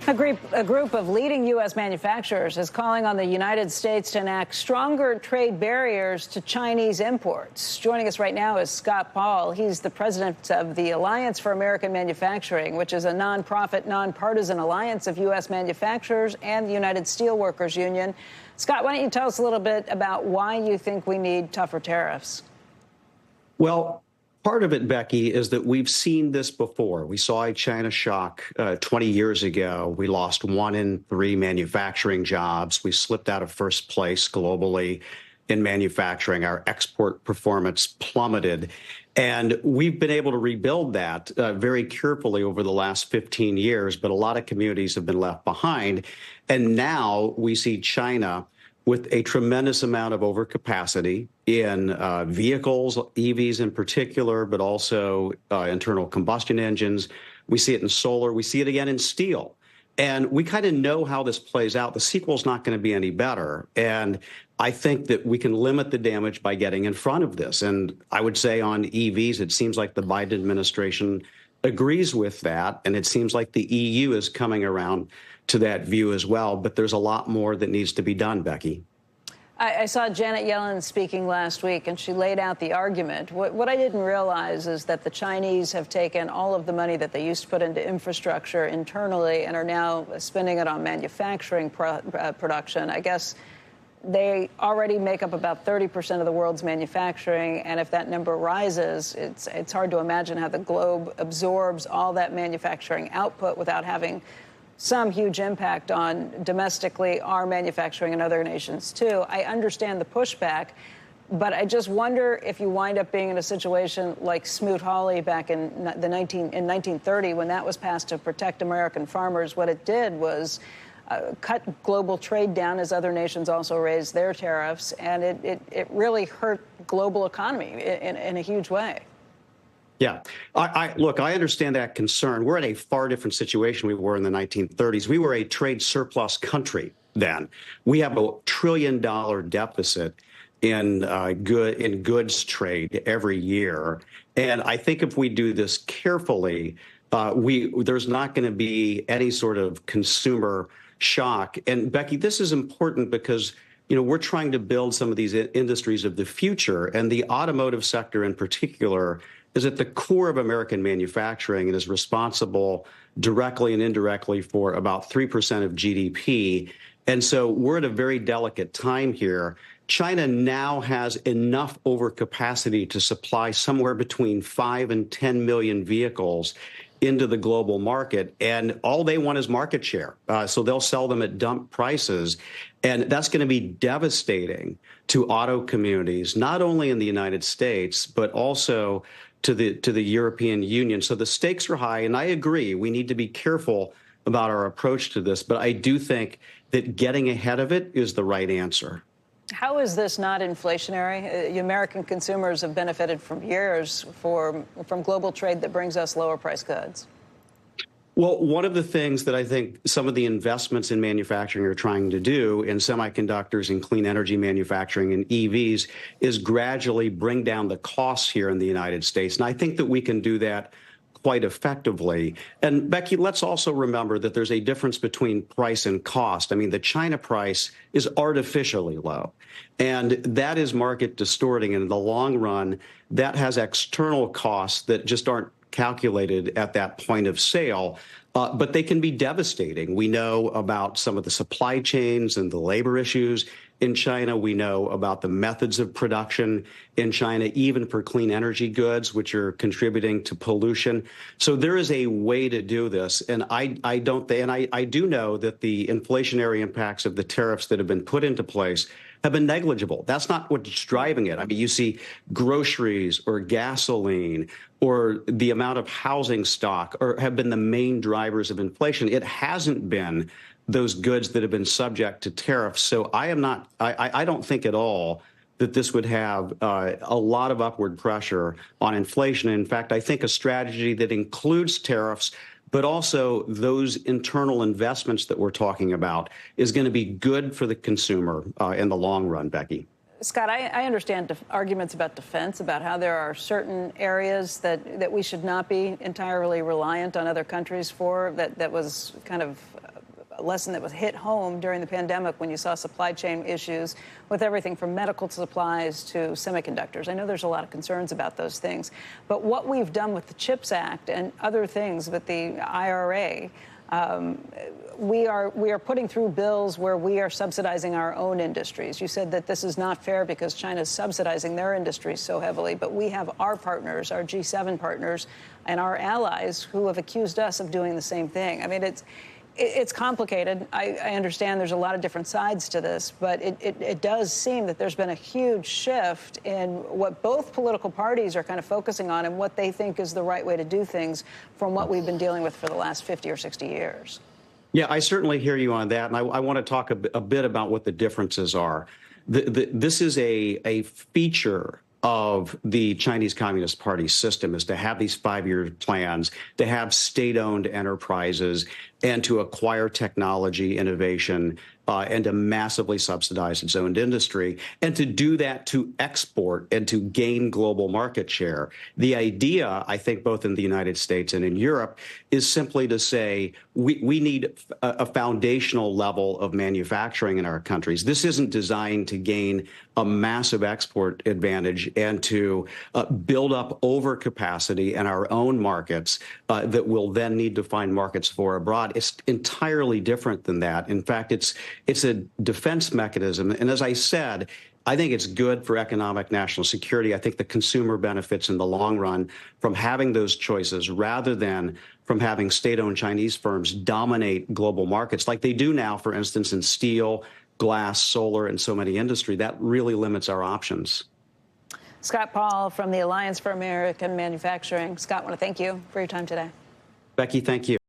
A group of leading U.S. manufacturers is calling on the United States to enact stronger trade barriers to Chinese imports. Joining us right now is Scott Paul. He's the president of the Alliance for American Manufacturing, which is a nonprofit, nonpartisan alliance of U.S. manufacturers and the United Steelworkers Union. Scott, why don't you tell us a little bit about why you think we need tougher tariffs? Well, part of it, Becky, is that we've seen this before. We saw a China shock 20 years ago. We lost 1 in 3 manufacturing jobs. We slipped out of first place globally in manufacturing. Our export performance plummeted. And we've been able to rebuild that very carefully over the last 15 years. But a lot of communities have been left behind. And now we see China with a tremendous amount of overcapacity in vehicles, EVs in particular, but also internal combustion engines. We see it in solar. We see it again in steel. And we kind of know how this plays out. The sequel's not going to be any better. And I think that we can limit the damage by getting in front of this. And I would say on EVs, it seems like the Biden administration agrees with that. And it seems like the EU is coming around to that view as well. But there's a lot more that needs to be done, Becky. I saw Janet Yellen speaking last week, and she laid out the argument. What I didn't realize is that the Chinese have taken all of the money that they used to put into infrastructure internally and are now spending it on manufacturing production. I guess they already make up about 30% of the world's manufacturing, and if that number rises, it's hard to imagine how the globe absorbs all that manufacturing output without having some huge impact on domestically our manufacturing in other nations, too. I understand the pushback, but I just wonder if you wind up being in a situation like Smoot-Hawley back in 1930, when that was passed to protect American farmers. What it did was cut global trade down as other nations also raised their tariffs, and it really hurt global economy in a huge way. Yeah. Look, I understand that concern. We're in a far different situation we were in the 1930s. We were a trade surplus country then. We have $1 trillion deficit in goods trade every year. And I think if we do this carefully, there's not going to be any sort of consumer shock. And Becky, this is important because we're trying to build some of these industries of the future, and the automotive sector in particular is at the core of American manufacturing and is responsible directly and indirectly for about 3% of GDP. And so we're at a very delicate time here. China now has enough overcapacity to supply somewhere between 5 and 10 million vehicles into the global market, and all they want is market share. So they'll sell them at dump prices, and that's going to be devastating to auto communities, not only in the United States, but also to the European Union. So the stakes are high, and I agree, we need to be careful about our approach to this, but I do think that getting ahead of it is the right answer. How is this not inflationary? American consumers have benefited from years from global trade that brings us lower price goods. Well, one of the things that I think some of the investments in manufacturing are trying to do in semiconductors and clean energy manufacturing and EVs is gradually bring down the costs here in the United States. And I think that we can do that quite effectively. And Becky, let's also remember that there's a difference between price and cost. I mean, the China price is artificially low, and that is market distorting. And in the long run, that has external costs that just aren't calculated at that point of sale, but they can be devastating. We know about some of the supply chains and the labor issues in China. We know about the methods of production in China, even for clean energy goods, which are contributing to pollution. So there is a way to do this. And I do know that the inflationary impacts of the tariffs that have been put into place have been negligible. That's not what's driving it. I mean, you see groceries or gasoline or the amount of housing stock have been the main drivers of inflation. It hasn't been those goods that have been subject to tariffs. So I don't think at all that this would have a lot of upward pressure on inflation. In fact, I think a strategy that includes tariffs, but also those internal investments that we're talking about, is going to be good for the consumer in the long run, Becky. Scott, I understand arguments about defense, about how there are certain areas that we should not be entirely reliant on other countries for. That was kind of lesson that was hit home during the pandemic when you saw supply chain issues with everything from medical supplies to semiconductors. I know there's a lot of concerns about those things, but what we've done with the CHIPS Act and other things with the IRA, we are putting through bills where we are subsidizing our own industries. You said that this is not fair because China is subsidizing their industries so heavily, but we have our partners, our G7 partners, and our allies who have accused us of doing the same thing. I mean, it's complicated. I understand there's a lot of different sides to this, but it does seem that there's been a huge shift in what both political parties are kind of focusing on and what they think is the right way to do things from what we've been dealing with for the last 50 or 60 years. Yeah, I certainly hear you on that, and I want to talk a bit about what the differences are. This is a feature of the Chinese Communist Party system, is to have these 5-year plans, to have state-owned enterprises, and to acquire technology, innovation, and to massively subsidize its own industry, and to do that to export and to gain global market share. The idea, I think, both in the United States and in Europe, is simply to say we need a foundational level of manufacturing in our countries. This isn't designed to gain a massive export advantage and to build up overcapacity in our own markets that we'll then need to find markets for abroad. It's entirely different than that. In fact, it's a defense mechanism. And as I said, I think it's good for economic national security. I think the consumer benefits in the long run from having those choices rather than from having state-owned Chinese firms dominate global markets like they do now, for instance, in steel, glass, solar, and so many industry. That really limits our options. Scott Paul from the Alliance for American Manufacturing. Scott, I want to thank you for your time today. Becky, thank you.